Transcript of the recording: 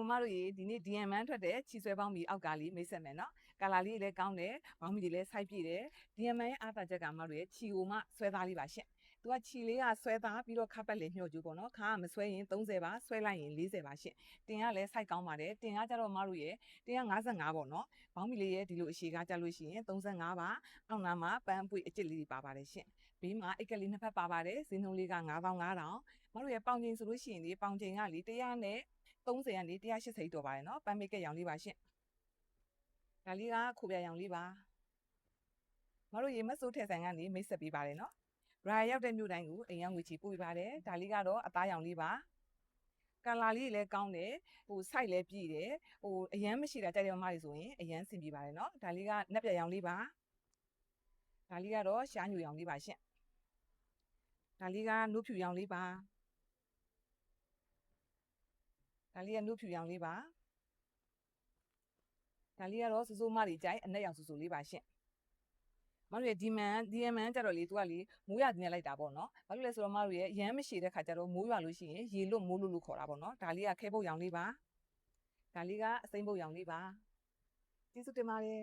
မတို့ရေဒီနေ့ DMN ထွက်တဲ့ချီဆွဲပေါင်းမီအောက်ကလေးမိတ်ဆက်မယ်နော်ကာလာလေးလည်းကောင်းတယ်ဘောင်းမီတွေလည်းစိုက်ပြည့်တယ် DMN ရဲ့အားသာချက်ကမတို့ရဲ့ချီကိုမှဆွဲသားလေးပါရှင့်သူကချီလေးကဆွဲသားပြီးတော့ခပ်ပတ်လေးညှို့ကျူပေါ့နော်ခါကမဆွဲရင်30ပါဆွဲလိုက်ရင်40ပါရှင့်တင်ကလည်းစိုက်ကောင်းပါတယ်တင်ကကြတော့မတို့ရဲ့တင်က55ပေါ့နော်ဘောင်းမီလေးရဲ့ဒီလိုအရှိကကြလို့ရှိရင်35ပါအောက်နာမှာပန်းပွေအကျစ်လေးပါပါတယ်ရှင့်ဘေးမှာအိတ်ကလေးနှစ်ဖက်ပါပါတယ်ဈေးနှုန်းလေးက9500မတို့ရဲ့ပေါင်ချိန်ဆိုလို့ရှိရင်ဒီပေါင်ချိန်ကလေ100နဲ့30ကနေ180တော်ပါတယ်နော်ပန်းမိတ်ကရောင်လေးပါရှင့်ဒါလေးကခိုပြရောင်လေးပါမတို့ရေမဆိုးထဲဆိုင်ကနေမိတ်ဆက်ပေးပါတယ်နော်ရာရောက်တဲ့မြို့တိုင်းကိုအိမ်ရောက်ငွေချီပို့ပေးပါတယ်ဒါလေးကတော့အသားရောင်လေးပါကာလာလေးလည်းကောင်းတယ်ဟိုစိုက်လည်းပြည့်တယ်ဟိုအရန်မရှိတာကြိုက်တဲ့မမတွေဆိုရင်အရန်ဆင်ပြေပါတယ်နော်ဒါလေးကနက်ပြရောင်လေးပါဒါလေးကတော့ရှားညူရောင်လေးပါရှင့်ဒါလေးကနှုတ်ဖြူရောင်လေးပါဒါလေးကနှုတ်ဖြူရောင်လေးပါဒါလေးကတော့စစိုးမတွေကြိုက်အနက်ရောင်စစိုးလေးပါရှင့်မတို့ရဲ့ဒီမန်ကြတော့လေသူကလေမိုးရတင်လိုက်တာပေါ့နော်ဘာလို့လဲဆိုတော့မတို့ရဲ့ရမ်းမရှိတဲ့ခါကျတော့မိုးရွာလို့ရှိရင်ရေလွတ်မိုးလွတ်လို့ခေါ်တာပေါ့နော်ဒါလေးကခဲပုတ်ရောင်လေးပါဒါလေးကအစိမ်းပုတ်ရောင်လေးပါကျေးဇူးတင်ပါတယ်